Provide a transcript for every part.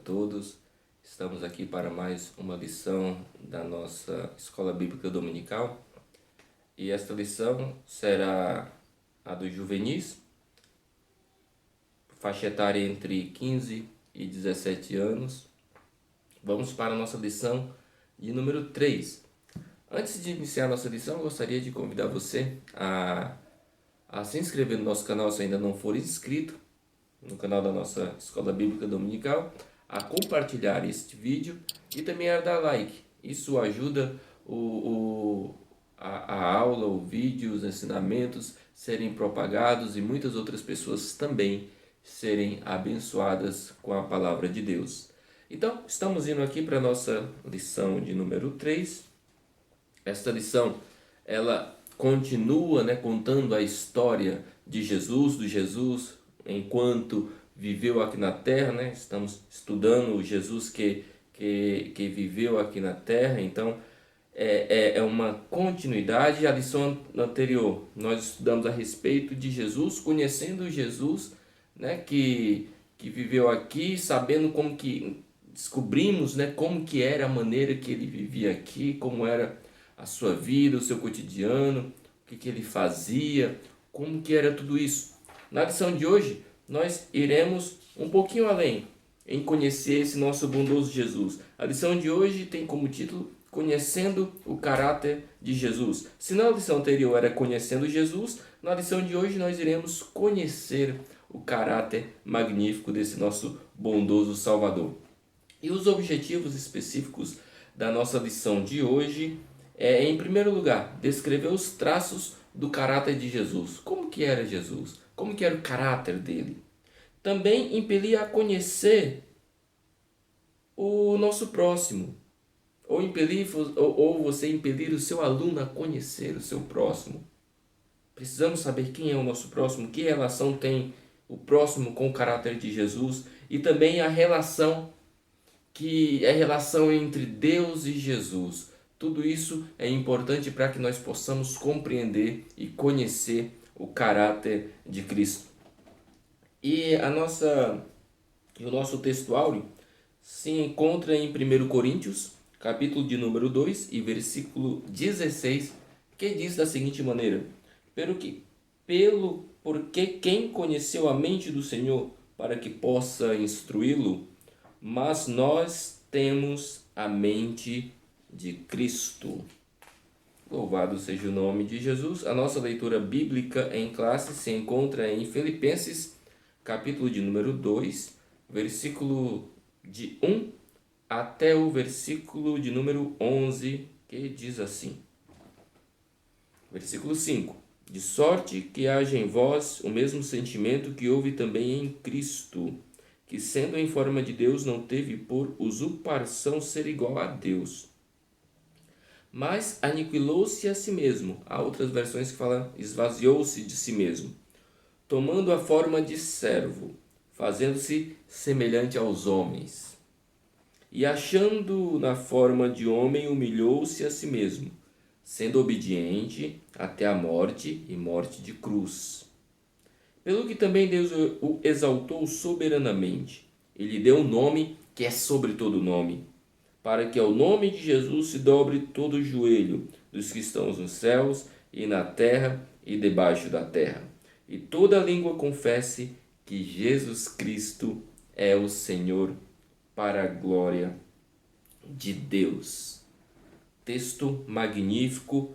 todos. Estamos aqui para mais uma lição da nossa Escola Bíblica Dominical. E esta lição será a dos juvenis, faixa etária entre 15 e 17 anos. Vamos para a nossa lição de número 3. Antes de iniciar a nossa lição, eu gostaria de convidar você a se inscrever no nosso canal se ainda não for inscrito no canal da nossa Escola Bíblica Dominical, a compartilhar este vídeo e também a dar like. Isso ajuda a aula, o vídeo, os ensinamentos serem propagados e muitas outras pessoas também serem abençoadas com a palavra de Deus. Então, estamos indo aqui para a nossa lição de número 3. Esta lição, ela continua, contando a história de Jesus, do Jesus enquanto viveu aqui na Terra, Estamos estudando o Jesus que viveu aqui na Terra. Então, é uma continuidade. A lição anterior, nós estudamos a respeito de Jesus, conhecendo Jesus, que viveu aqui, sabendo como que descobrimos, como que era a maneira que ele vivia aqui, como era a sua vida, o seu cotidiano, o que ele fazia, como que era tudo isso. Na lição de hoje, nós iremos um pouquinho além em conhecer esse nosso bondoso Jesus. A lição de hoje tem como título Conhecendo o Caráter de Jesus. Se na lição anterior era Conhecendo Jesus, na lição de hoje nós iremos conhecer o caráter magnífico desse nosso bondoso Salvador. E os objetivos específicos da nossa lição de hoje é, em primeiro lugar, descrever os traços do caráter de Jesus. Como que era Jesus? Como que era o caráter dele? Também impelir a conhecer o nosso próximo. Ou você impelir o seu aluno a conhecer o seu próximo. Precisamos saber quem é o nosso próximo, que relação tem o próximo com o caráter de Jesus e também a relação entre Deus e Jesus. Tudo isso é importante para que nós possamos compreender e conhecer o caráter de Cristo. E o nosso texto áureo se encontra em 1 Coríntios, capítulo de número 2 e versículo 16, que diz da seguinte maneira: porque quem conheceu a mente do Senhor para que possa instruí-lo, mas nós temos a mente de Cristo. Louvado seja o nome de Jesus. A nossa leitura bíblica em classe se encontra em Filipenses, capítulo de número 2, versículo de 1 até o versículo de número 11, que diz assim. Versículo 5. De sorte que haja em vós o mesmo sentimento que houve também em Cristo, que sendo em forma de Deus não teve por usurpação ser igual a Deus, mas aniquilou-se a si mesmo. Há outras versões que falam esvaziou-se de si mesmo, tomando a forma de servo, fazendo-se semelhante aos homens. E achando na forma de homem, humilhou-se a si mesmo, sendo obediente até a morte e morte de cruz. Pelo que também Deus o exaltou soberanamente, e lhe deu um nome que é sobre todo nome, para que ao nome de Jesus se dobre todo o joelho dos que estão nos céus e na terra e debaixo da terra, e toda língua confesse que Jesus Cristo é o Senhor, para a glória de Deus. Texto magnífico,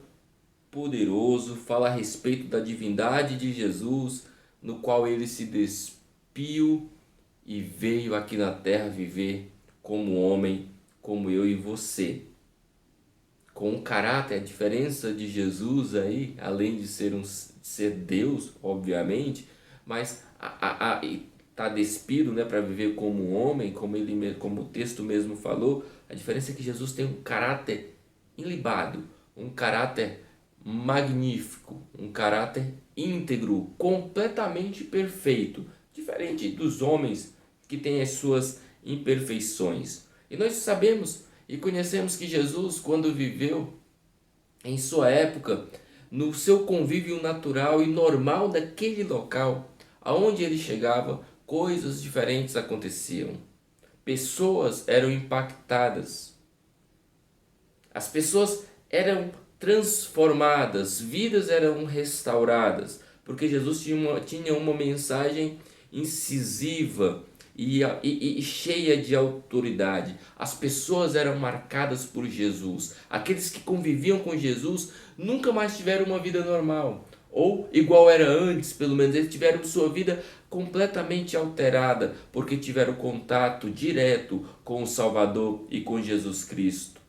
poderoso, fala a respeito da divindade de Jesus, no qual ele se despiu e veio aqui na terra viver como homem, como eu e você. Com um caráter, a diferença de Jesus aí, além de ser Deus, obviamente, mas está despido, para viver como um homem, como o texto mesmo falou. A diferença é que Jesus tem um caráter ilibado, um caráter magnífico, um caráter íntegro, completamente perfeito, diferente dos homens que têm as suas imperfeições. E nós sabemos e conhecemos que Jesus, quando viveu em sua época, no seu convívio natural e normal daquele local, aonde ele chegava, coisas diferentes aconteciam. pessoas eram impactadas, as pessoas eram transformadas, vidas eram restauradas, porque Jesus tinha uma mensagem incisiva e cheia de autoridade. As pessoas eram marcadas por Jesus. Aqueles que conviviam com Jesus nunca mais tiveram uma vida normal, ou igual era antes, pelo menos eles tiveram sua vida completamente alterada, porque tiveram contato direto com o Salvador e com Jesus Cristo.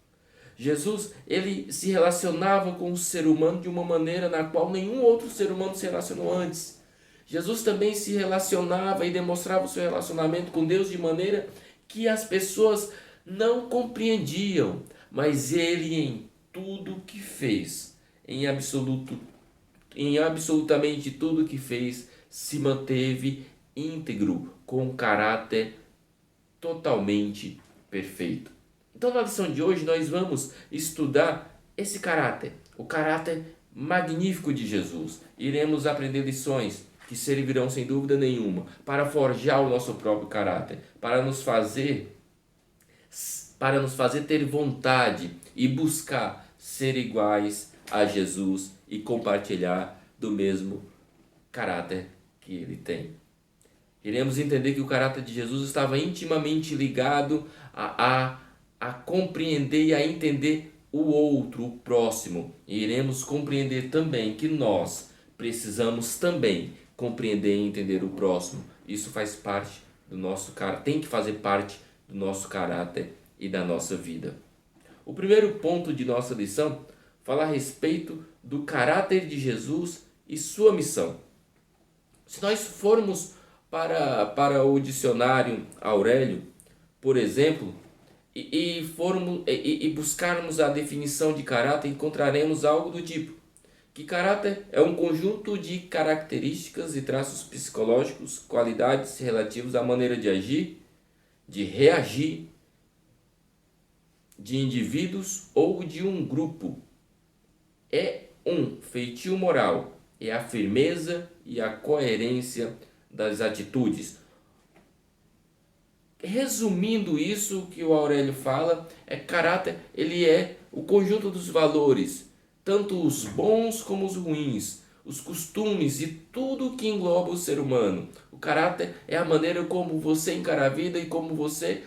Jesus, ele se relacionava com o ser humano de uma maneira na qual nenhum outro ser humano se relacionou antes. Jesus também se relacionava e demonstrava o seu relacionamento com Deus de maneira que as pessoas não compreendiam, mas ele em tudo que fez, em absolutamente tudo que fez, se manteve íntegro, com um caráter totalmente perfeito. Então, na lição de hoje, nós vamos estudar esse caráter, o caráter magnífico de Jesus. Iremos aprender lições que servirão, sem dúvida nenhuma, para forjar o nosso próprio caráter, para nos fazer ter vontade e buscar ser iguais a Jesus e compartilhar do mesmo caráter que ele tem. Iremos entender que o caráter de Jesus estava intimamente ligado a compreender e a entender o outro, o próximo. E iremos compreender também que nós precisamos também compreender e entender o próximo. Isso faz parte do nosso caráter, tem que fazer parte do nosso caráter e da nossa vida. O primeiro ponto de nossa lição fala a respeito do caráter de Jesus e sua missão. Se nós formos para o dicionário Aurélio, por exemplo, e buscarmos a definição de caráter, encontraremos algo do tipo: que caráter é um conjunto de características e traços psicológicos, qualidades relativas à maneira de agir, de reagir, de indivíduos ou de um grupo. É um feitio moral, é a firmeza e a coerência das atitudes. Resumindo isso, o que o Aurélio fala é caráter, ele é o conjunto dos valores, tanto os bons como os ruins, os costumes e tudo que engloba o ser humano. O caráter é a maneira como você encara a vida e como você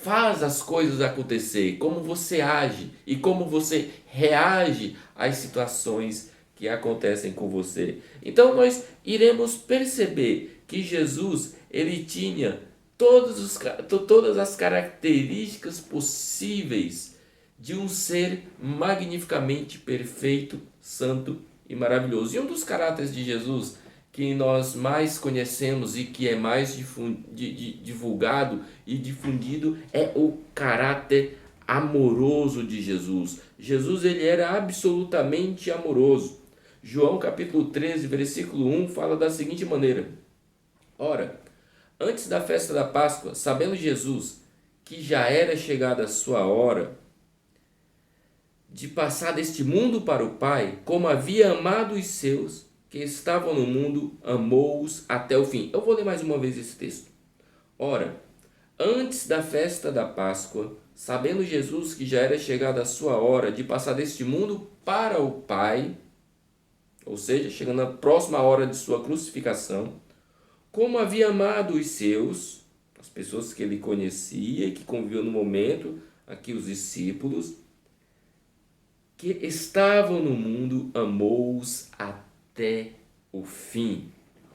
faz as coisas acontecer, como você age e como você reage às situações que acontecem com você. Então nós iremos perceber que Jesus, ele tinha todas as características possíveis de um ser magnificamente perfeito, santo e maravilhoso. E um dos caráteres de Jesus que nós mais conhecemos e que é mais divulgado e difundido é o caráter amoroso de Jesus. Jesus, ele era absolutamente amoroso. João capítulo 13, versículo 1 fala da seguinte maneira: ora, antes da festa da Páscoa, sabendo Jesus que já era chegada a sua hora de passar deste mundo para o Pai, como havia amado os seus que estavam no mundo, amou-os até o fim. Eu vou ler mais uma vez esse texto. Ora, antes da festa da Páscoa, sabendo Jesus que já era chegada a sua hora de passar deste mundo para o Pai, ou seja, chegando à próxima hora de sua crucificação, como havia amado os seus, as pessoas que ele conhecia e que conviviam no momento, aqui os discípulos, que estavam no mundo, amou-os até o fim.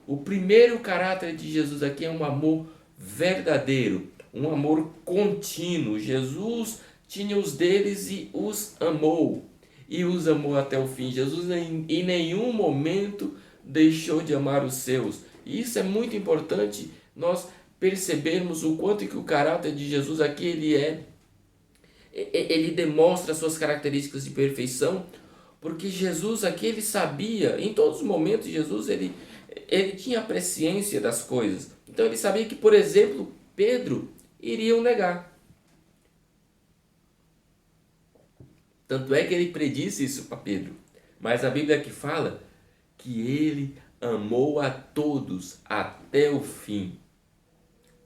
O primeiro caráter de Jesus aqui é um amor verdadeiro, um amor contínuo. Jesus tinha os deles e os amou até o fim. Jesus em nenhum momento deixou de amar os seus. E isso é muito importante nós percebermos o quanto que o caráter de Jesus aqui ele demonstra suas características de perfeição, porque Jesus aqui ele sabia, em todos os momentos Jesus ele tinha a presciência das coisas. Então ele sabia que, por exemplo, Pedro iria o negar. Tanto é que ele predisse isso para Pedro. Mas a Bíblia aqui fala que ele amou a todos até o fim.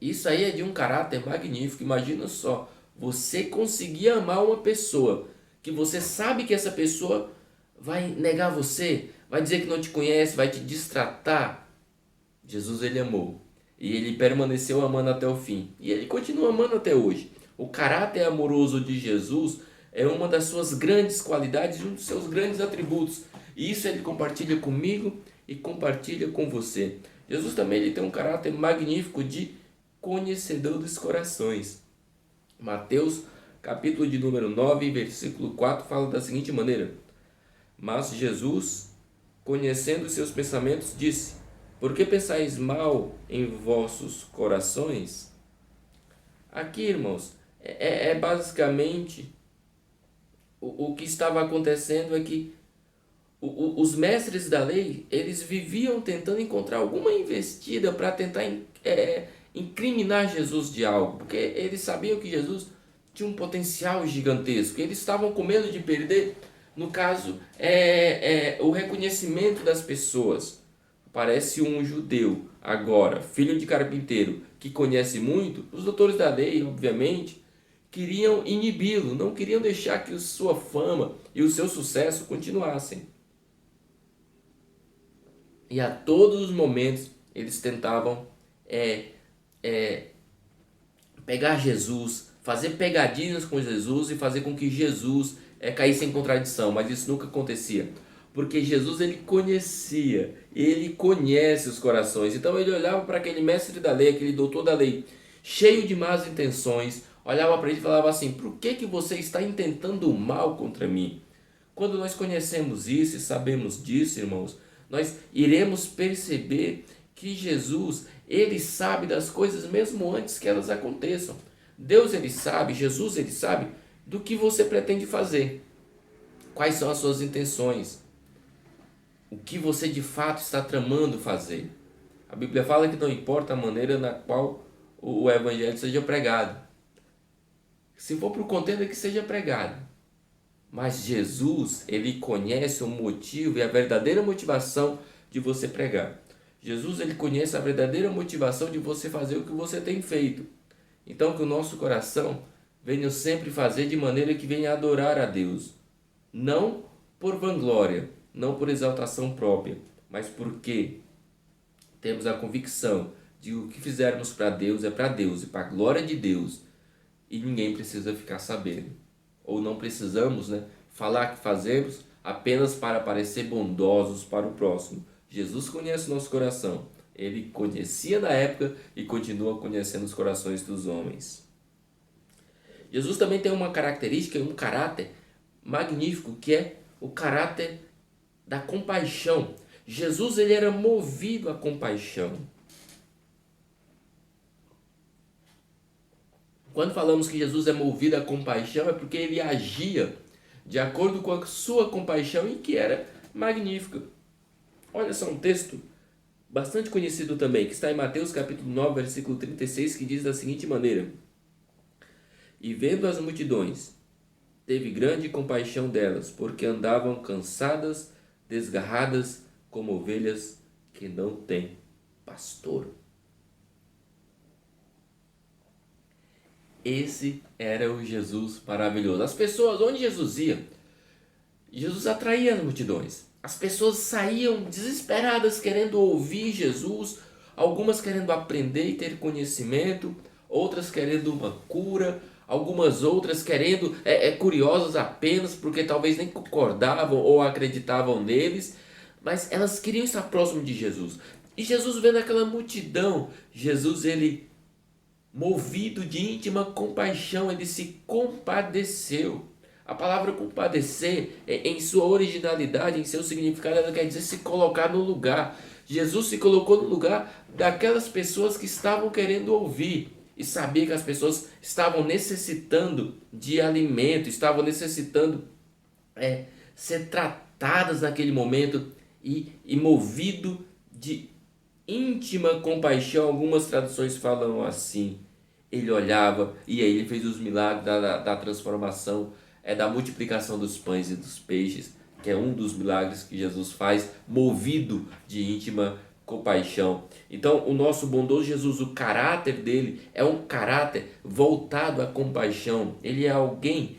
Isso aí é de um caráter magnífico. Imagina só, você conseguir amar uma pessoa que você sabe que essa pessoa vai negar você, vai dizer que não te conhece, vai te destratar. Jesus ele amou e ele permaneceu amando até o fim e ele continua amando até hoje. O caráter amoroso de Jesus é uma das suas grandes qualidades e um dos seus grandes atributos. E isso ele compartilha comigo e compartilha com você. Jesus também ele tem um caráter magnífico de conhecedor dos corações. Mateus, capítulo de número 9, versículo 4, fala da seguinte maneira: Mas Jesus, conhecendo seus pensamentos, disse: Por que pensais mal em vossos corações? Aqui, irmãos, é basicamente o que estava acontecendo é que os mestres da lei, eles viviam tentando encontrar alguma investida para tentar incriminar Jesus de algo, porque eles sabiam que Jesus tinha um potencial gigantesco, eles estavam com medo de perder, no caso, o reconhecimento das pessoas. Parece um judeu, agora, filho de carpinteiro, que conhece muito, os doutores da lei, obviamente, queriam inibi-lo, não queriam deixar que sua fama e o seu sucesso continuassem. E a todos os momentos eles tentavam pegar Jesus, fazer pegadinhas com Jesus e fazer com que Jesus caísse em contradição, mas isso nunca acontecia. Porque Jesus ele conhecia, ele conhece os corações. Então ele olhava para aquele mestre da lei, aquele doutor da lei, cheio de más intenções, olhava para ele e falava assim: por que você está intentando o mal contra mim? Quando nós conhecemos isso e sabemos disso, irmãos, nós iremos perceber que Jesus, ele sabe das coisas mesmo antes que elas aconteçam. Deus, ele sabe, Jesus, ele sabe do que você pretende fazer. Quais são as suas intenções? O que você de fato está tramando fazer? A Bíblia fala que não importa a maneira na qual o evangelho seja pregado. Se for para o contento, que seja pregado. Mas Jesus, ele conhece o motivo e a verdadeira motivação de você pregar. Jesus, ele conhece a verdadeira motivação de você fazer o que você tem feito. Então, que o nosso coração venha sempre fazer de maneira que venha adorar a Deus. Não por vanglória, não por exaltação própria, mas porque temos a convicção de que o que fizermos para Deus é para Deus e para a glória de Deus. E ninguém precisa ficar sabendo. Ou não precisamos, falar que fazemos apenas para parecer bondosos para o próximo. Jesus conhece o nosso coração. Ele conhecia na época e continua conhecendo os corações dos homens. Jesus também tem uma característica, um caráter magnífico, que é o caráter da compaixão. Jesus ele era movido à compaixão. Quando falamos que Jesus é movido à compaixão, é porque ele agia de acordo com a sua compaixão e que era magnífica. Olha só um texto bastante conhecido também, que está em Mateus capítulo 9, versículo 36, que diz da seguinte maneira: E vendo as multidões, teve grande compaixão delas, porque andavam cansadas, desgarradas, como ovelhas que não têm pastor. Esse era o Jesus maravilhoso. As pessoas, onde Jesus ia, Jesus atraía as multidões. As pessoas saíam desesperadas querendo ouvir Jesus, algumas querendo aprender e ter conhecimento, outras querendo uma cura, algumas outras querendo, curiosas apenas porque talvez nem concordavam ou acreditavam neles, mas elas queriam estar próximo de Jesus. E Jesus vendo aquela multidão, Jesus ele movido de íntima compaixão, ele se compadeceu. A palavra compadecer, em sua originalidade, em seu significado, ela quer dizer se colocar no lugar. Jesus se colocou no lugar daquelas pessoas que estavam querendo ouvir e sabia que as pessoas estavam necessitando de alimento, estavam necessitando ser tratadas naquele momento e movido de íntima compaixão. Algumas traduções falam assim: ele olhava e aí ele fez os milagres da transformação, da multiplicação dos pães e dos peixes, que é um dos milagres que Jesus faz, movido de íntima compaixão. Então, o nosso bondoso Jesus, o caráter dele é um caráter voltado à compaixão. Ele é alguém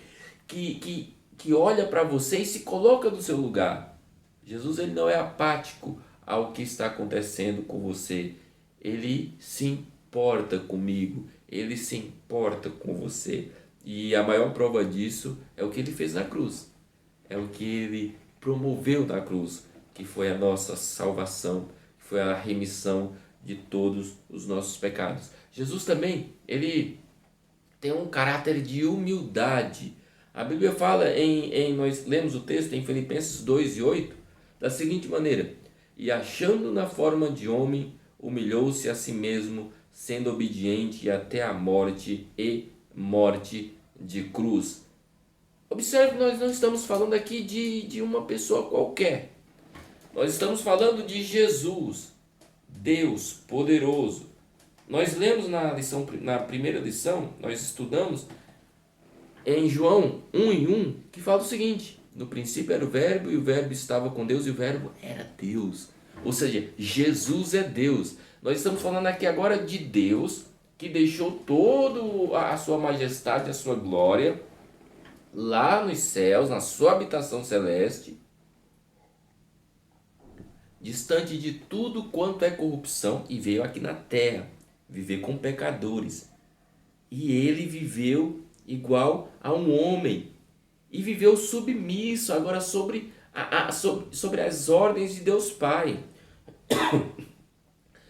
que olha para você e se coloca no seu lugar. Jesus, ele não é apático ao que está acontecendo com você. Ele se importa comigo, ele se importa com você. E a maior prova disso é o que ele fez na cruz. É o que ele promoveu na cruz, que foi a nossa salvação, que foi a remissão de todos os nossos pecados. Jesus também, ele tem um caráter de humildade. A Bíblia fala, nós lemos o texto em Filipenses 2:8, da seguinte maneira: e achando na forma de homem, humilhou-se a si mesmo, sendo obediente até a morte e morte de cruz. Observe, nós não estamos falando aqui de uma pessoa qualquer. Nós estamos falando de Jesus, Deus poderoso. Nós lemos na primeira lição, nós estudamos em João 1:1, que fala o seguinte: no princípio era o verbo, e o verbo estava com Deus, e o verbo era Deus. Ou seja, Jesus é Deus. Nós estamos falando aqui agora de Deus, que deixou toda a sua majestade, a sua glória, lá nos céus, na sua habitação celeste, distante de tudo quanto é corrupção, e veio aqui na terra viver com pecadores. E ele viveu igual a um homem, e viveu submisso agora sobre as ordens de Deus Pai.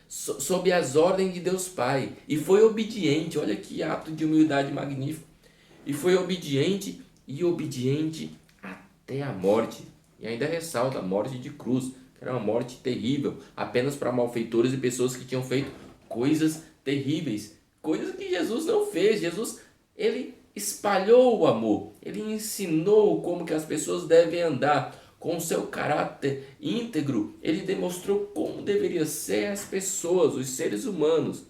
Sob as ordens de Deus Pai. E foi obediente. Olha que ato de humildade magnífico. E foi obediente até a morte. E ainda ressalta a morte de cruz, que era uma morte terrível, apenas para malfeitores e pessoas que tinham feito coisas terríveis, coisas que Jesus não fez. Jesus, ele espalhou o amor, ele ensinou como que as pessoas devem andar com o seu caráter íntegro. Ele demonstrou como deveria ser as pessoas, os seres humanos,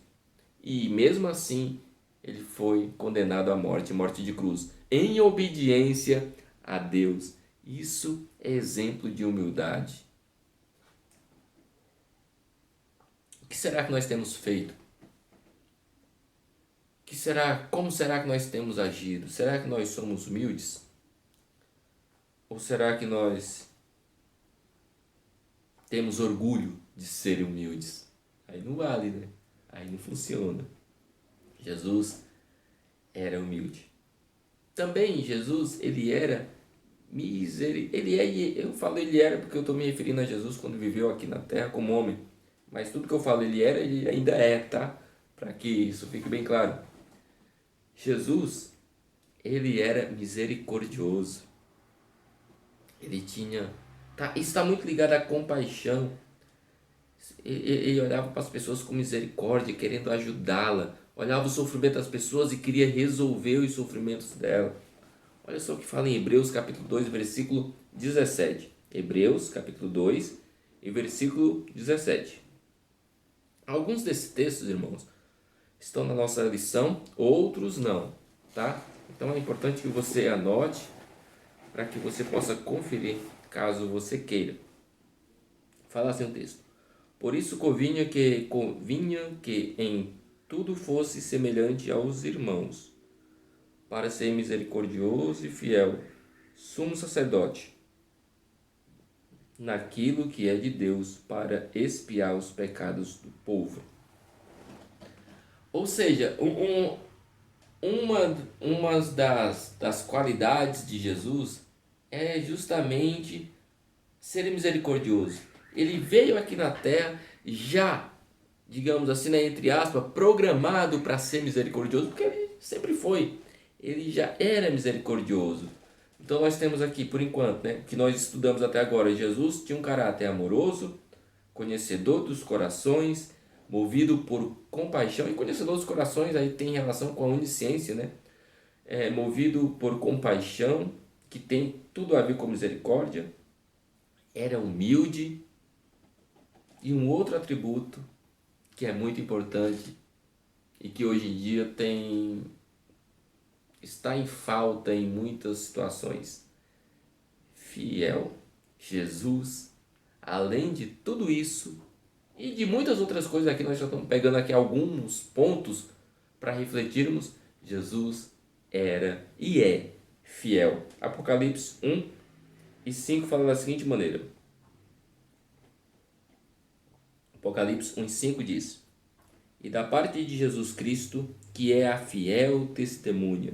e mesmo assim ele foi condenado à morte, morte de cruz, em obediência a Deus. Isso é exemplo de humildade. O que será que nós temos feito? Como será que nós temos agido? Será que nós somos humildes? Ou será que nós temos orgulho de ser humildes? Aí não vale, né? Aí não funciona. Jesus era humilde. Também Jesus, ele era eu falo ele era porque eu estou me referindo a Jesus quando viveu aqui na terra como homem. Mas tudo que eu falo ele era, ele ainda é, tá? Para que isso fique bem claro. Jesus, ele era misericordioso. Ele tinha... isso está muito ligado à compaixão. Ele olhava para as pessoas com misericórdia, querendo ajudá-la. Olhava o sofrimento das pessoas e queria resolver os sofrimentos dela. Olha só o que fala em Hebreus capítulo 2, versículo 17. Hebreus capítulo 2 e versículo 17. Alguns desses textos, irmãos, estão na nossa lição, outros não, tá? Então é importante que você anote para que você possa conferir, caso você queira. Fala assim o texto: por isso convinha que em tudo fosse semelhante aos irmãos, para ser misericordioso e fiel, sumo sacerdote, naquilo que é de Deus, para expiar os pecados do povo. Ou seja, uma das qualidades de Jesus é justamente ser misericordioso. Ele veio aqui na terra já, digamos assim, né, entre aspas, programado para ser misericordioso, porque ele sempre foi. Ele já era misericordioso. Então nós temos aqui, por enquanto, né, que nós estudamos até agora, Jesus tinha um caráter amoroso, conhecedor dos corações, movido por compaixão. E conhecedor dos corações aí tem relação com a onisciência, né? Movido por compaixão, que tem tudo a ver com misericórdia. Era humilde. E um outro atributo que é muito importante e que hoje em dia está em falta em muitas situações: fiel. Jesus, além de tudo isso, e de muitas outras coisas aqui. Nós já estamos pegando aqui alguns pontos para refletirmos. Jesus era e é fiel. Apocalipse 1:5 fala da seguinte maneira. Apocalipse 1:5 diz: E da parte de Jesus Cristo, que é a fiel testemunha.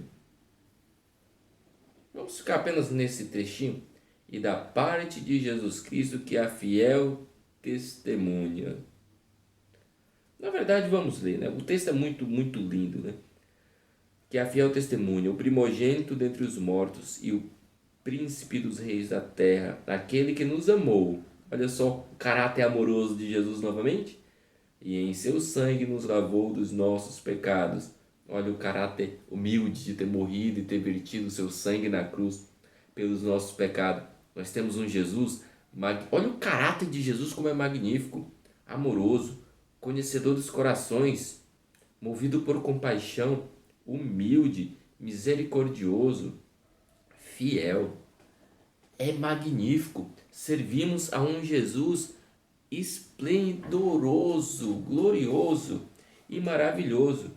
Vamos ficar apenas nesse trechinho. E da parte de Jesus Cristo, que é a fiel testemunha. Na verdade, vamos ler, né? O texto é muito, muito lindo, né? Que é a fiel testemunha, o primogênito dentre os mortos e o príncipe dos reis da terra, aquele que nos amou. Olha só o caráter amoroso de Jesus novamente. E em seu sangue nos lavou dos nossos pecados. Olha o caráter humilde de ter morrido e ter vertido o seu sangue na cruz pelos nossos pecados. Nós temos um Jesus, olha o caráter de Jesus como é magnífico, amoroso, conhecedor dos corações, movido por compaixão, humilde, misericordioso, fiel. É magnífico. Servimos a um Jesus esplendoroso, glorioso e maravilhoso.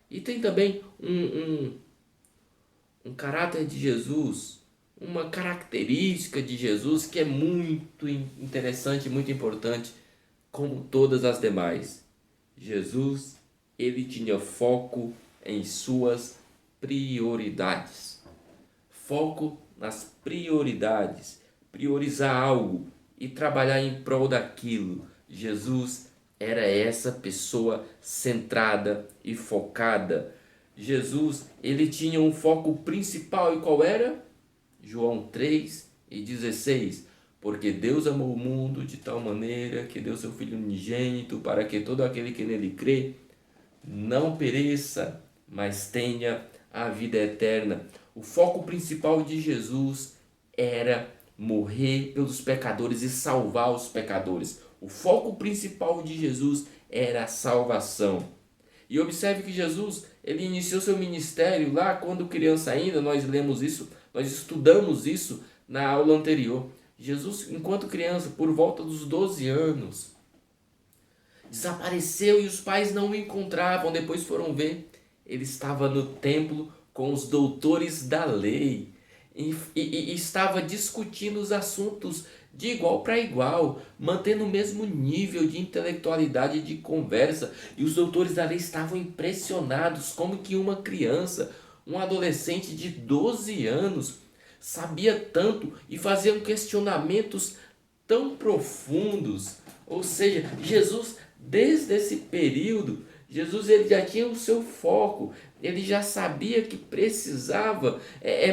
E tem também um caráter de Jesus, uma característica de Jesus que é muito interessante, muito importante, como todas as demais. Jesus, ele tinha foco em suas prioridades. Foco nas prioridades. Priorizar algo e trabalhar em prol daquilo. Jesus era essa pessoa centrada e focada. Jesus, ele tinha um foco principal, e qual era? João 3:16. Porque Deus amou o mundo de tal maneira que deu seu Filho unigênito, para que todo aquele que nele crê não pereça, mas tenha a vida eterna. O foco principal de Jesus era morrer pelos pecadores e salvar os pecadores. O foco principal de Jesus era a salvação. E observe que Jesus, ele iniciou seu ministério lá quando criança ainda. Nós lemos isso, nós estudamos isso na aula anterior. Jesus, enquanto criança, por volta dos 12 anos, desapareceu e os pais não o encontravam. Depois foram ver, ele estava no templo com os doutores da lei e estava discutindo os assuntos de igual para igual, mantendo o mesmo nível de intelectualidade e de conversa. E os doutores da lei estavam impressionados como que uma criança, um adolescente de 12 anos, sabia tanto e fazia questionamentos tão profundos. Ou seja, Jesus, desde esse período, Jesus ele já tinha o seu foco, ele já sabia que precisava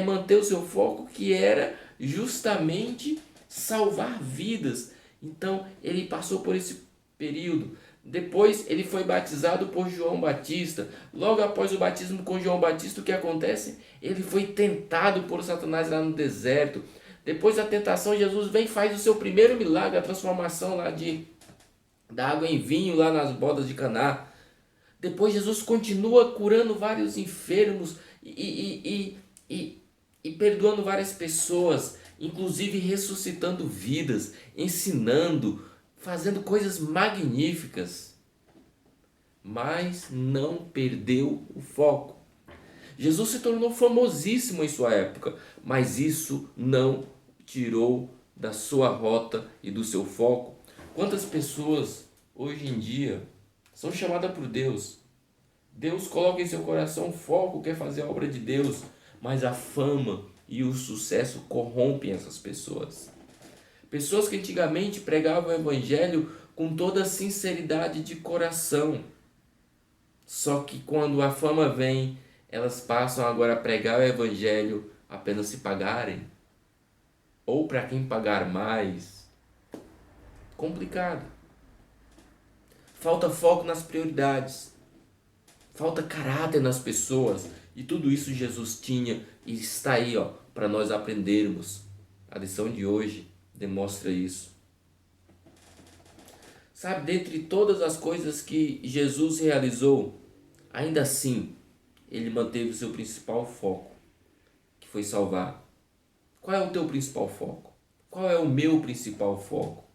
manter o seu foco, que era justamente salvar vidas. Então ele passou por esse período. Depois ele foi batizado por João Batista. Logo após o batismo com João Batista, o que acontece? Ele foi tentado por Satanás lá no deserto. Depois da tentação, Jesus vem e faz o seu primeiro milagre, a transformação lá da água em vinho lá nas bodas de Caná. Depois Jesus continua curando vários enfermos e perdoando várias pessoas, inclusive ressuscitando vidas, ensinando, fazendo coisas magníficas. Mas não perdeu o foco. Jesus se tornou famosíssimo em sua época, mas isso não tirou da sua rota e do seu foco. Quantas pessoas hoje em dia são chamadas por Deus? Deus coloca em seu coração um foco, quer fazer a obra de Deus, mas a fama e o sucesso corrompem essas pessoas. Pessoas que antigamente pregavam o evangelho com toda a sinceridade de coração. Só que quando a fama vem, elas passam agora a pregar o evangelho apenas se pagarem. Ou para quem pagar mais. Complicado. Falta foco nas prioridades. Falta caráter nas pessoas. E tudo isso Jesus tinha e está aí para nós aprendermos. A lição de hoje demonstra isso. Sabe, dentre todas as coisas que Jesus realizou, ainda assim, ele manteve o seu principal foco, que foi salvar. Qual é o teu principal foco? Qual é o meu principal foco?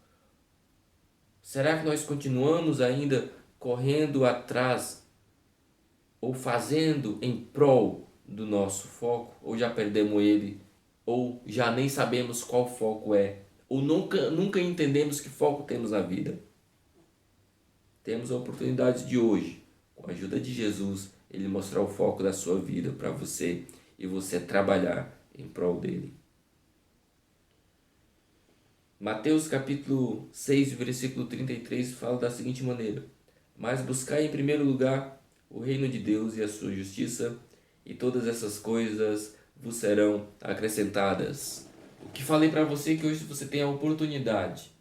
Será que nós continuamos ainda correndo atrás ou fazendo em prol do nosso foco? Ou já perdemos ele? Ou já nem sabemos qual foco é? Ou nunca entendemos que foco temos na vida? Temos a oportunidade de hoje, com a ajuda de Jesus, Ele mostrar o foco da sua vida para você e você trabalhar em prol dele. Mateus capítulo 6, versículo 33 fala da seguinte maneira: mas buscai em primeiro lugar o reino de Deus e a sua justiça, e todas essas coisas vos serão acrescentadas. O que falei para você é que hoje você tem a oportunidade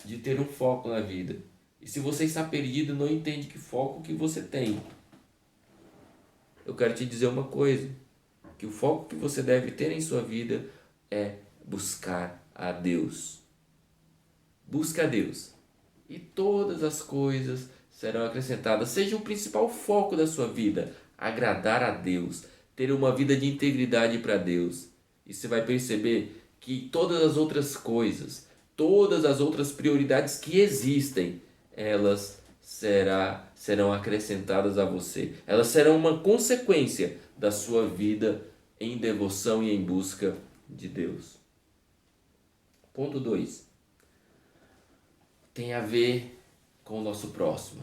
de ter um foco na vida. E se você está perdido, não entende que foco que você tem, eu quero te dizer uma coisa, que o foco que você deve ter em sua vida é buscar a Deus. Busca a Deus. E todas as coisas serão acrescentadas. Seja o principal foco da sua vida, agradar a Deus, ter uma vida de integridade para Deus. E você vai perceber que todas as outras coisas, todas as outras prioridades que existem, elas serão acrescentadas a você. Elas serão uma consequência da sua vida em devoção e em busca de Deus. Ponto 2. Tem a ver com o nosso próximo.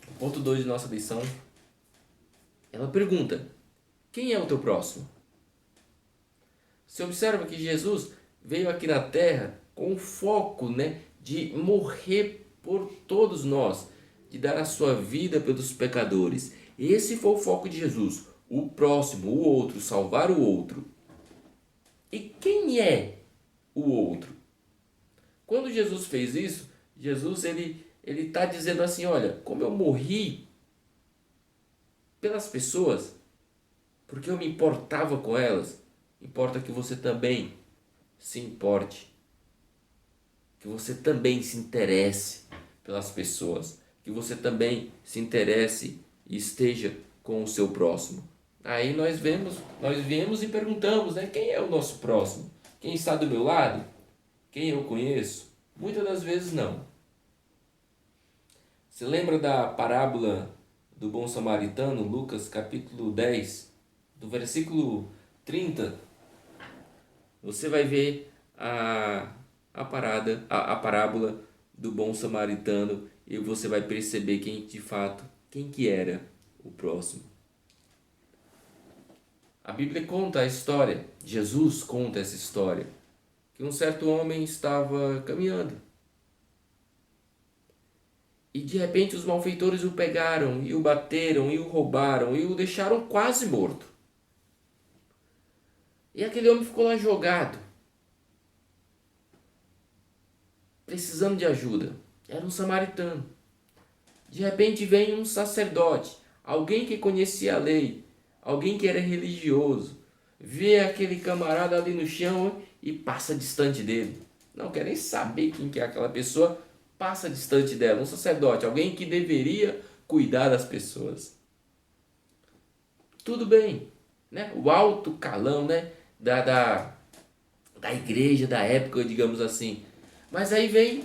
O ponto 2 de nossa lição, ela pergunta: quem é o teu próximo? Você observa que Jesus veio aqui na terra com o foco, de morrer por todos nós, de dar a sua vida pelos pecadores. Esse foi o foco de Jesus. O próximo, o outro, salvar o outro. E quem é o outro? Quando Jesus fez isso, Jesus ele está dizendo assim: olha, como eu morri pelas pessoas, porque eu me importava com elas, importa que você também se importe, que você também se interesse pelas pessoas, que você também se interesse e esteja com o seu próximo. Aí nós viemos e perguntamos, quem é o nosso próximo? Quem está do meu lado? Quem eu conheço? Muitas das vezes não. Você lembra da parábola do bom samaritano, Lucas capítulo 10, do versículo 30? Você vai ver a parábola do bom samaritano e você vai perceber quem que era o próximo. A Bíblia conta a história, Jesus conta essa história, que um certo homem estava caminhando. E de repente os malfeitores o pegaram, e o bateram, e o roubaram, e o deixaram quase morto. E aquele homem ficou lá jogado, precisando de ajuda. Era um samaritano. De repente vem um sacerdote, alguém que conhecia a lei, alguém que era religioso, vê aquele camarada ali no chão e passa distante dele. Não quer nem saber quem que é aquela pessoa, passa distante dela. Um sacerdote, alguém que deveria cuidar das pessoas. Tudo bem, o alto calão, da igreja da época, digamos assim. Mas aí vem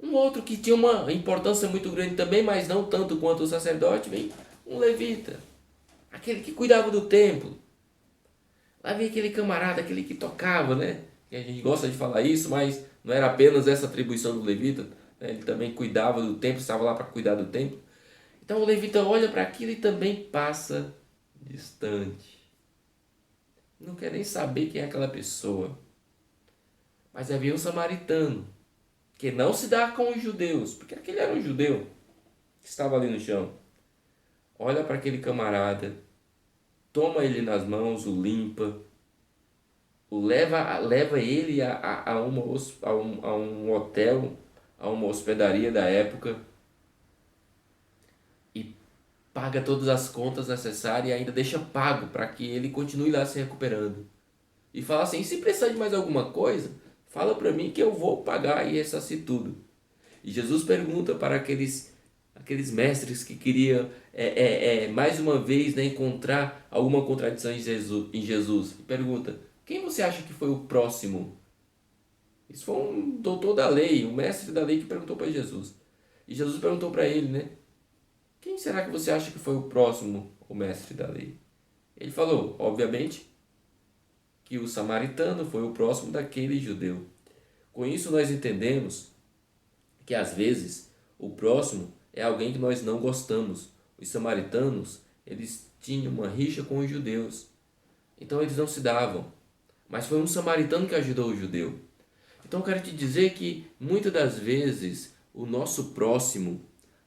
um outro que tinha uma importância muito grande também, mas não tanto quanto o sacerdote, vem um levita, aquele que cuidava do templo. Lá vem aquele camarada, aquele que tocava, que a gente gosta de falar isso, mas não era apenas essa atribuição do levita, ele também cuidava do templo, estava lá para cuidar do templo. Então o levita olha para aquilo e também passa distante. Não quer nem saber quem é aquela pessoa. Mas havia um samaritano, que não se dá com os judeus, porque aquele era um judeu que estava ali no chão. Olha para aquele camarada, toma ele nas mãos, o limpa, leva ele a um hotel, a uma hospedaria da época e paga todas as contas necessárias e ainda deixa pago para que ele continue lá se recuperando. E fala assim: se precisar de mais alguma coisa, fala para mim que eu vou pagar e ressarcir tudo. E Jesus pergunta para aqueles mestres que queriam mais uma vez encontrar alguma contradição em Jesus. E pergunta: quem você acha que foi o próximo? Isso foi um doutor da lei, um mestre da lei que perguntou para Jesus. E Jesus perguntou para ele, né? Quem será que você acha que foi o próximo, o mestre da lei? Ele falou, obviamente, que o samaritano foi o próximo daquele judeu. Com isso nós entendemos que às vezes o próximo é alguém que nós não gostamos. Os samaritanos, eles tinham uma rixa com os judeus. Então eles não se davam. Mas foi um samaritano que ajudou o judeu. Então eu quero te dizer que muitas das vezes o nosso próximo,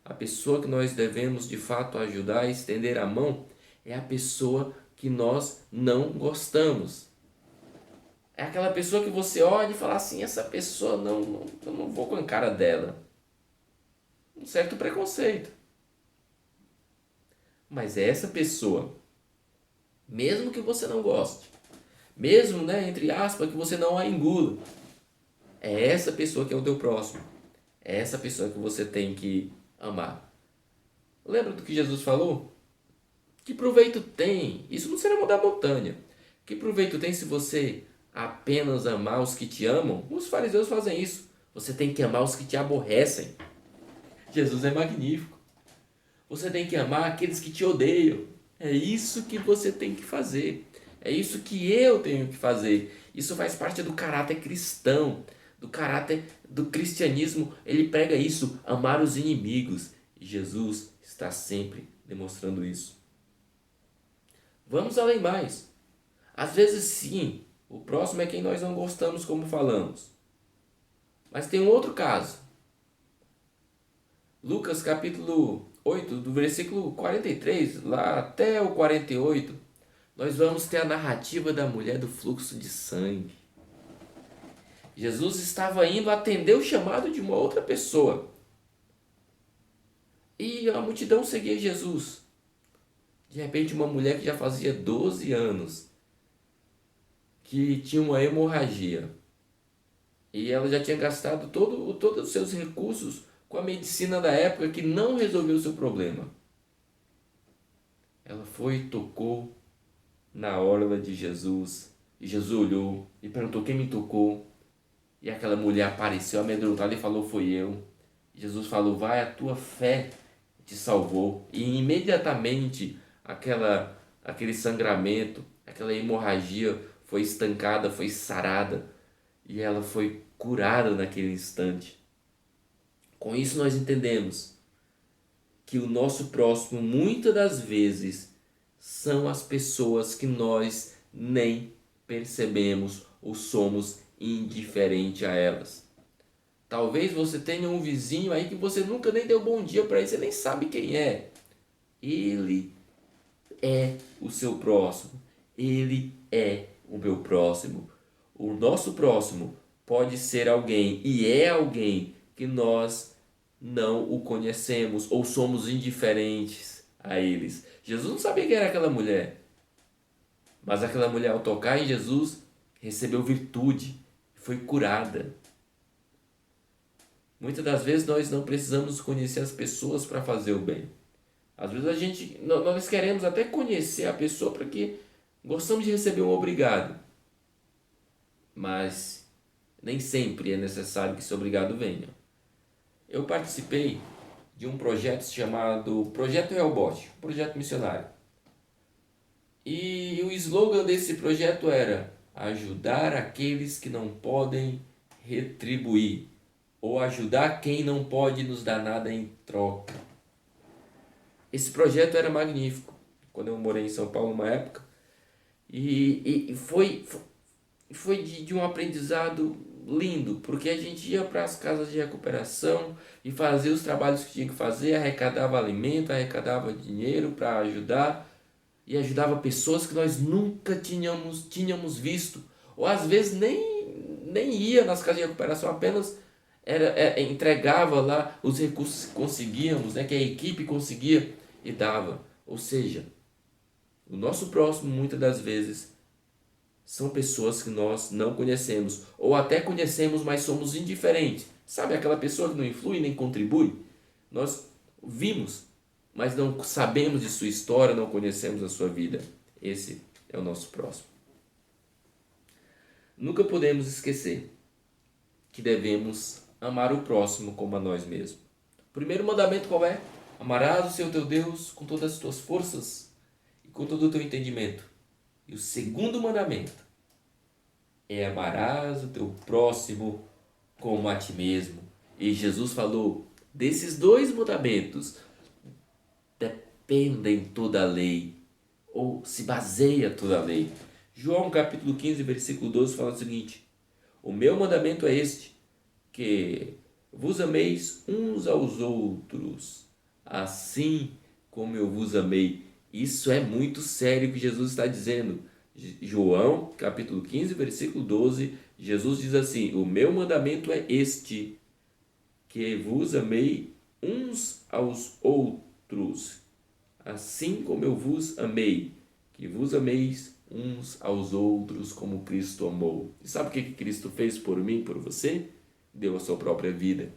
a pessoa que nós devemos de fato ajudar e estender a mão, é a pessoa que nós não gostamos. É aquela pessoa que você olha e fala assim, essa pessoa eu não vou com a cara dela. Um certo preconceito. Mas é essa pessoa, mesmo que você não goste, mesmo, né, entre aspas, que você não a engula, é essa pessoa que é o teu próximo. É essa pessoa que você tem que amar. Lembra do que Jesus falou? Que proveito tem? Isso não será mudar a montanha. Que proveito tem se você apenas amar os que te amam? Os fariseus fazem isso. Você tem que amar os que te aborrecem. Jesus é magnífico. Você tem que amar aqueles que te odeiam. É isso que você tem que fazer. É isso que eu tenho que fazer. Isso faz parte do caráter cristão, do caráter do cristianismo. Ele prega isso, amar os inimigos. E Jesus está sempre demonstrando isso. Vamos além mais. Às vezes sim, o próximo é quem nós não gostamos, como falamos. Mas tem um outro caso. Lucas capítulo 8, do versículo 43 lá até o 48, nós vamos ter a narrativa da mulher do fluxo de sangue. Jesus estava indo atender o chamado de uma outra pessoa. E a multidão seguia Jesus. De repente, uma mulher que já fazia 12 anos, que tinha uma hemorragia. E ela já tinha gastado todos os seus recursos com a medicina da época que não resolveu o seu problema. Ela foi e tocou na orla de Jesus. E Jesus olhou e perguntou quem me tocou. E aquela mulher apareceu amedrontada e falou, foi eu. E Jesus falou, vai, a tua fé te salvou. E imediatamente aquele sangramento, aquela hemorragia foi estancada, foi sarada. E ela foi curada naquele instante. Com isso nós entendemos que o nosso próximo, muitas das vezes, são as pessoas que nós nem percebemos ou somos indiferentes a elas. Talvez você tenha um vizinho aí que você nunca nem deu bom dia para ele, você nem sabe quem é. Ele é o seu próximo. Ele é o meu próximo. O nosso próximo pode ser alguém e é alguém que nós não o conhecemos ou somos indiferentes a eles. Jesus não sabia quem era aquela mulher, mas aquela mulher, ao tocar em Jesus, recebeu virtude, foi curada. Muitas das vezes nós não precisamos conhecer as pessoas para fazer o bem. Às vezes nós queremos até conhecer a pessoa porque gostamos de receber um obrigado, mas nem sempre é necessário que esse obrigado venha. Eu participei de um projeto chamado Projeto Helbot, um projeto missionário. E o slogan desse projeto era ajudar aqueles que não podem retribuir, ou ajudar quem não pode nos dar nada em troca. Esse projeto era magnífico, quando eu morei em São Paulo uma época, e foi de um aprendizado lindo, porque a gente ia para as casas de recuperação e fazia os trabalhos que tinha que fazer, arrecadava alimento, arrecadava dinheiro para ajudar, e ajudava pessoas que nós nunca tínhamos visto, ou às vezes nem ia nas casas de recuperação, apenas entregava lá os recursos que conseguíamos, né, que a equipe conseguia e dava. Ou seja, o nosso próximo muitas das vezes são pessoas que nós não conhecemos, ou até conhecemos, mas somos indiferentes. Sabe aquela pessoa que não influi nem contribui? Nós vimos, mas não sabemos de sua história, não conhecemos a sua vida. Esse é o nosso próximo. Nunca podemos esquecer que devemos amar o próximo como a nós mesmos. primeiro mandamento qual é? Amarás o Senhor teu Deus com todas as tuas forças e com todo o teu entendimento. E o segundo mandamento é amarás o teu próximo como a ti mesmo. E Jesus falou, desses dois mandamentos dependem toda a lei, ou se baseia toda a lei. João capítulo 15, versículo 12 fala o seguinte: o meu mandamento é este, que vos ameis uns aos outros, assim como eu vos amei. Isso é muito sério que Jesus está dizendo. João capítulo 15, versículo 12, Jesus diz assim: o meu mandamento é este, que vos amei uns aos outros, assim como eu vos amei, que vos ameis uns aos outros como Cristo amou. E sabe o que Cristo fez por mim, por você? Deu a sua própria vida.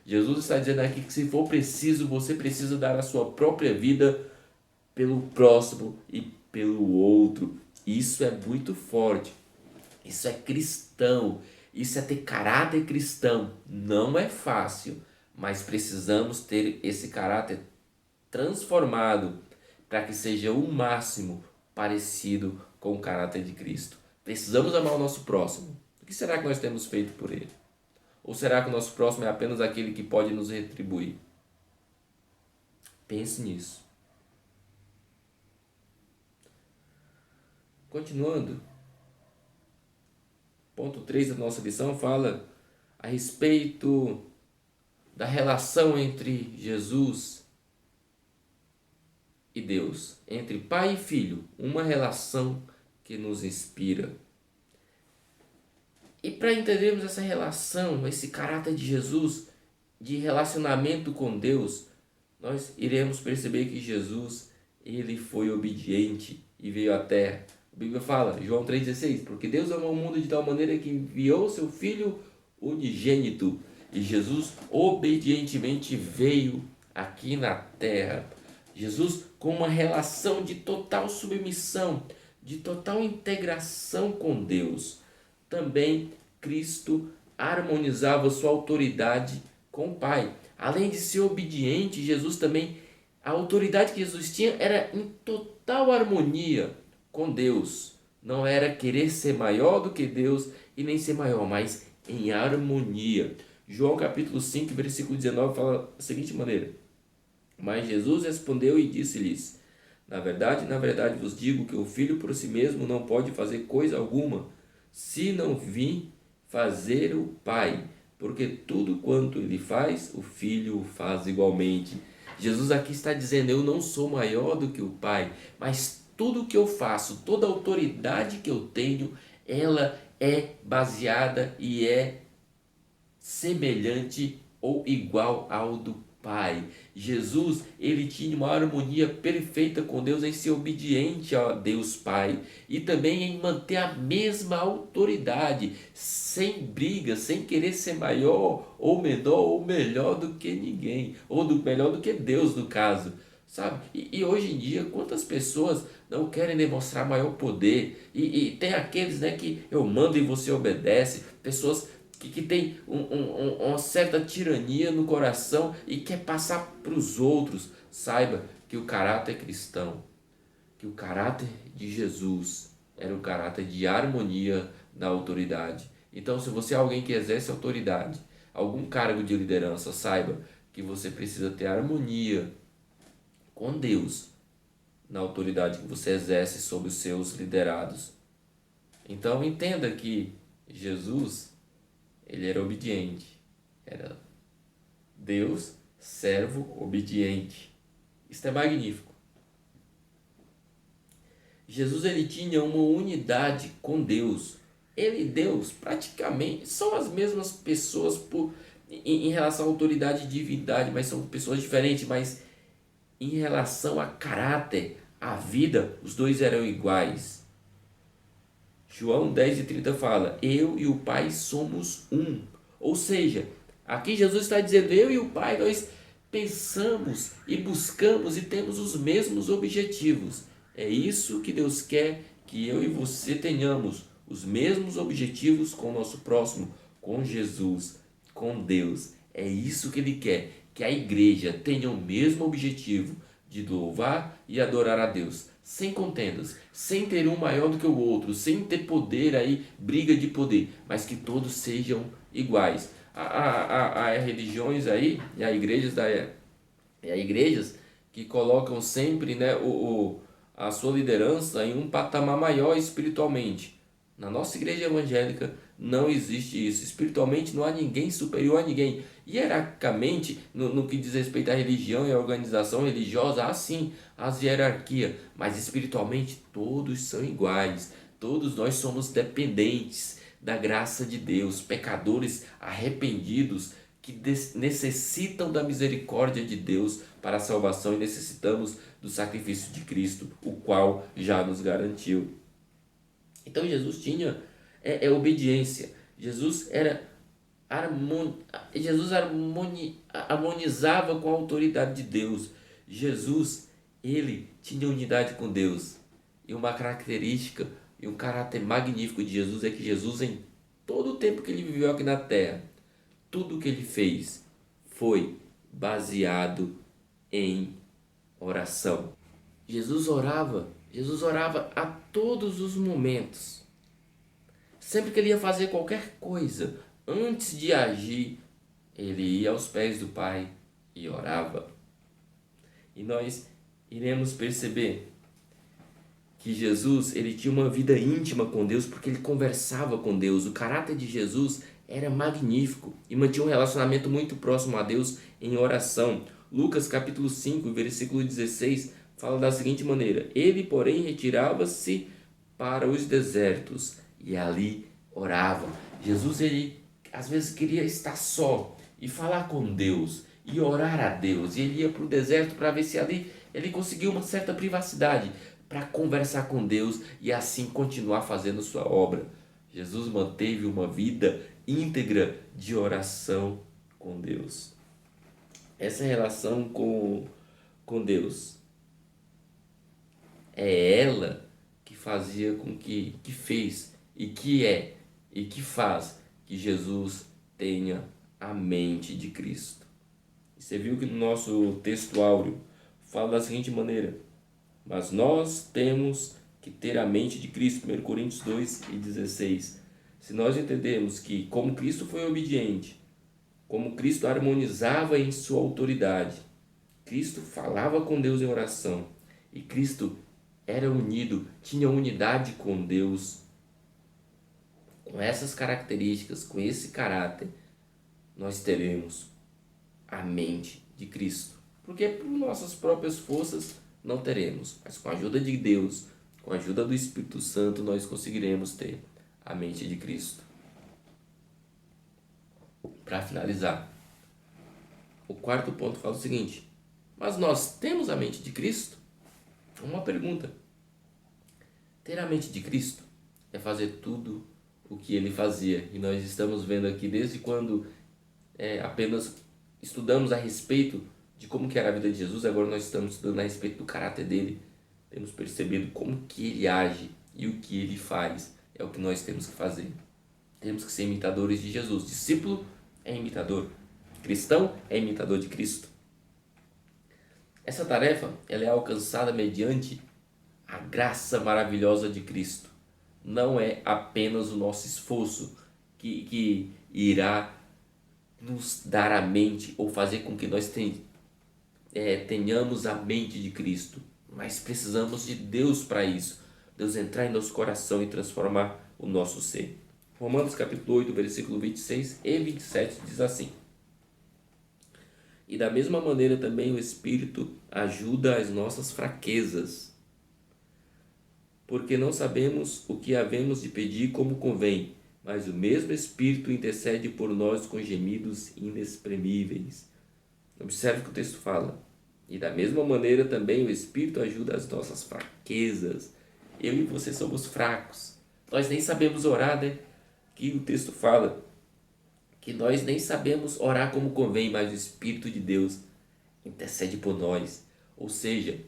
Jesus está dizendo aqui que se for preciso, você precisa dar a sua própria vida pelo próximo e pelo outro. Isso é muito forte. Isso é cristão. Isso é ter caráter cristão. Não é fácil, mas precisamos ter esse caráter transformado para que seja o máximo parecido com o caráter de Cristo. Precisamos amar o nosso próximo. O que será que nós temos feito por ele? Ou será que o nosso próximo é apenas aquele que pode nos retribuir? Pense nisso. Continuando, ponto 3 da nossa lição fala a respeito da relação entre Jesus e Deus, entre pai e filho, uma relação que nos inspira. E para entendermos essa relação, esse caráter de Jesus, de relacionamento com Deus, nós iremos perceber que Jesus, ele foi obediente e veio à terra. A Bíblia fala, João 3,16, porque Deus amou o mundo de tal maneira que enviou seu Filho unigênito. E Jesus obedientemente veio aqui na terra. Jesus com uma relação de total submissão, de total integração com Deus. Também Cristo harmonizava sua autoridade com o Pai. Além de ser obediente, Jesus também, a autoridade que Jesus tinha era em total harmonia com Deus. Não era querer ser maior do que Deus e nem ser maior, mas em harmonia. João capítulo 5, versículo 19 fala da seguinte maneira: mas Jesus respondeu e disse-lhes: na verdade vos digo que o Filho por si mesmo não pode fazer coisa alguma, se não vir fazer o Pai, porque tudo quanto ele faz, o Filho o faz igualmente. Jesus aqui está dizendo, eu não sou maior do que o Pai, mas tudo que eu faço, toda a autoridade que eu tenho, ela é baseada e é semelhante ou igual ao do Pai. Jesus, ele tinha uma harmonia perfeita com Deus em ser obediente a Deus Pai e também em manter a mesma autoridade, sem briga, sem querer ser maior ou menor ou melhor do que ninguém, ou melhor do que Deus no caso, sabe? E hoje em dia, quantas pessoas não querem demonstrar maior poder e tem aqueles, né, que eu mando e você obedece, pessoas que tem uma certa tirania no coração e quer passar para os outros. Saiba que o caráter cristão, que o caráter de Jesus era o caráter de harmonia da autoridade. Então, se você é alguém que exerce autoridade, algum cargo de liderança, saiba que você precisa ter harmonia com Deus na autoridade que você exerce sobre os seus liderados. Então, entenda que Jesus, ele era obediente, era Deus, servo obediente. Isso é magnífico. Jesus, ele tinha uma unidade com Deus. Ele e Deus praticamente são as mesmas pessoas em relação à autoridade e divindade, mas são pessoas diferentes, mas em relação a caráter, a vida, os dois eram iguais. João 10:30 fala, eu e o Pai somos um. Ou seja, aqui Jesus está dizendo, eu e o Pai, nós pensamos e buscamos e temos os mesmos objetivos. É isso que Deus quer que eu e você tenhamos, os mesmos objetivos com o nosso próximo, com Jesus, com Deus. É isso que Ele quer, que a igreja tenha o mesmo objetivo de louvar e adorar a Deus, sem contendas, sem ter um maior do que o outro, sem ter poder aí, briga de poder, mas que todos sejam iguais. Há religiões aí, e há igrejas que colocam sempre, né, a sua liderança em um patamar maior espiritualmente. Na nossa igreja evangélica não existe isso. Espiritualmente não há ninguém superior a ninguém. Hierarquicamente, no que diz respeito à religião e à organização religiosa, há sim as hierarquias, mas espiritualmente todos são iguais. Todos nós somos dependentes da graça de Deus, pecadores arrependidos que necessitam da misericórdia de Deus para a salvação e necessitamos do sacrifício de Cristo, o qual já nos garantiu. Então Jesus tinha obediência. Jesus harmonizava com a autoridade de Deus. Jesus, ele tinha unidade com Deus. E uma característica e um caráter magnífico de Jesus é que Jesus, em todo o tempo que ele viveu aqui na terra, tudo o que ele fez foi baseado em oração. Jesus orava a todos os momentos. Sempre que ele ia fazer qualquer coisa, antes de agir, ele ia aos pés do Pai e orava. E nós iremos perceber que Jesus, ele tinha uma vida íntima com Deus porque ele conversava com Deus. O caráter de Jesus era magnífico e mantinha um relacionamento muito próximo a Deus em oração. Lucas capítulo 5, versículo 16, fala da seguinte maneira: ele, porém, retirava-se para os desertos e ali orava. Jesus, ele às vezes queria estar só e falar com Deus e orar a Deus, e ele ia para o deserto para ver se ali ele conseguia uma certa privacidade para conversar com Deus e assim continuar fazendo sua obra. Jesus manteve uma vida íntegra de oração com Deus. Essa relação com Deus é ela que fazia com que fez e que faz que Jesus tenha a mente de Cristo. E você viu que no nosso texto áureo fala da seguinte maneira: mas nós temos que ter a mente de Cristo, 1 Coríntios 2:16. Se nós entendemos que como Cristo foi obediente, como Cristo harmonizava em sua autoridade, Cristo falava com Deus em oração e Cristo era unido, tinha unidade com Deus, com essas características, com esse caráter, nós teremos a mente de Cristo. Porque por nossas próprias forças não teremos, mas com a ajuda de Deus, com a ajuda do Espírito Santo, nós conseguiremos ter a mente de Cristo. Para finalizar, o quarto ponto fala o seguinte: mas nós temos a mente de Cristo? Uma pergunta. Ter a mente de Cristo é fazer tudo o que ele fazia. E nós estamos vendo aqui desde quando apenas estudamos a respeito de como que era a vida de Jesus, agora nós estamos estudando a respeito do caráter dele. Temos percebido como que ele age e o que ele faz. É o que nós temos que fazer. Temos que ser imitadores de Jesus. Discípulo é imitador. Cristão é imitador de Cristo. Essa tarefa ela é alcançada mediante a graça maravilhosa de Cristo. Não é apenas o nosso esforço que irá nos dar a mente ou fazer com que nós tenhamos a mente de Cristo, mas precisamos de Deus para isso. Deus entrar em nosso coração e transformar o nosso ser. Romanos capítulo 8, versículo 26 e 27 diz assim: e da mesma maneira também o Espírito ajuda as nossas fraquezas, porque não sabemos o que havemos de pedir como convém, mas o mesmo Espírito intercede por nós com gemidos inexprimíveis. Observe o que o texto fala. E da mesma maneira também o Espírito ajuda as nossas fraquezas. Eu e você somos fracos. Nós nem sabemos orar, né? Que o texto fala que nós nem sabemos orar como convém, mas o Espírito de Deus intercede por nós. Ou seja,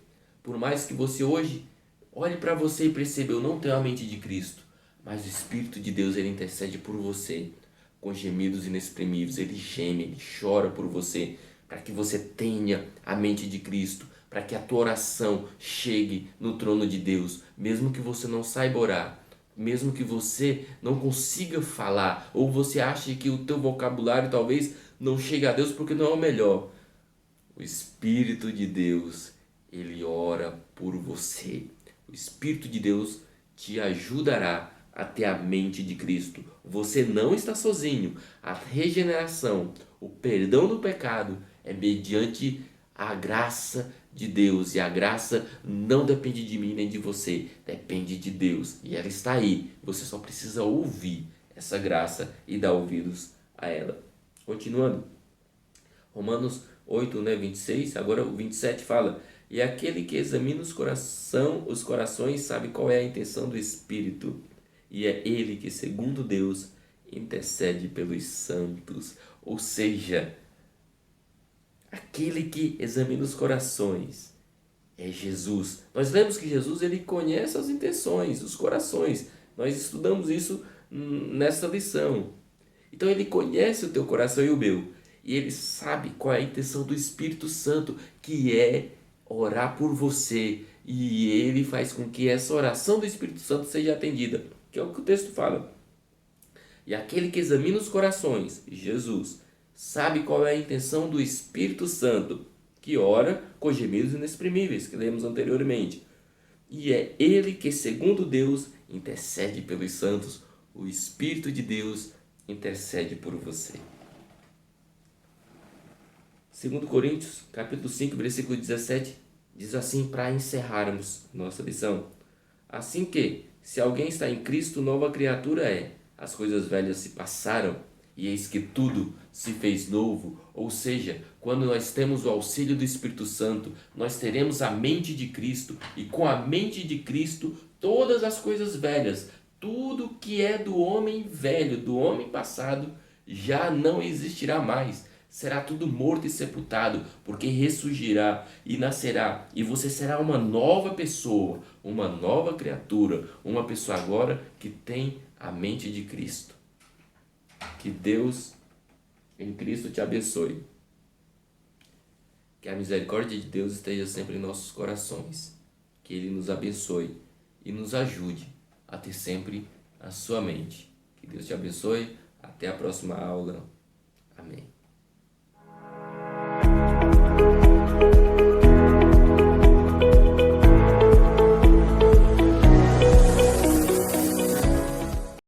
por mais que você hoje olhe para você e perceba: eu não tenho a mente de Cristo, mas o Espírito de Deus ele intercede por você com gemidos inexprimíveis. Ele geme, ele chora por você, para que você tenha a mente de Cristo, para que a tua oração chegue no trono de Deus, mesmo que você não saiba orar, mesmo que você não consiga falar, ou você ache que o teu vocabulário talvez não chegue a Deus porque não é o melhor. O Espírito de Deus, ele ora por você. O Espírito de Deus te ajudará a ter a mente de Cristo. Você não está sozinho. A regeneração, o perdão do pecado é mediante a graça de Deus. E a graça não depende de mim nem de você, depende de Deus. E ela está aí. Você só precisa ouvir essa graça e dar ouvidos a ela. Continuando. Romanos 8, 26, agora o 27 fala: e aquele que examina os corações sabe qual é a intenção do Espírito, e é ele que, segundo Deus, intercede pelos santos. Ou seja, aquele que examina os corações é Jesus. Nós lemos que Jesus, ele conhece as intenções, os corações. Nós estudamos isso nessa lição. Então ele conhece o teu coração e o meu. E ele sabe qual é a intenção do Espírito Santo, que é orar por você. E ele faz com que essa oração do Espírito Santo seja atendida. Que é o que o texto fala. E aquele que examina os corações, Jesus, sabe qual é a intenção do Espírito Santo, que ora com gemidos inexprimíveis, que lemos anteriormente. E é ele que, segundo Deus, intercede pelos santos. O Espírito de Deus intercede por você. 2 Coríntios, capítulo 5, versículo 17, diz assim, para encerrarmos nossa lição: assim que, se alguém está em Cristo, nova criatura é. As coisas velhas se passaram, e eis que tudo se fez novo. Ou seja, quando nós temos o auxílio do Espírito Santo, nós teremos a mente de Cristo, e com a mente de Cristo, todas as coisas velhas, tudo que é do homem velho, do homem passado, já não existirá mais. Será tudo morto e sepultado, porque ressurgirá e nascerá, e você será uma nova pessoa, uma nova criatura, uma pessoa agora que tem a mente de Cristo. Que Deus em Cristo te abençoe. Que a misericórdia de Deus esteja sempre em nossos corações. Que Ele nos abençoe e nos ajude a ter sempre a sua mente. Que Deus te abençoe. Até a próxima aula.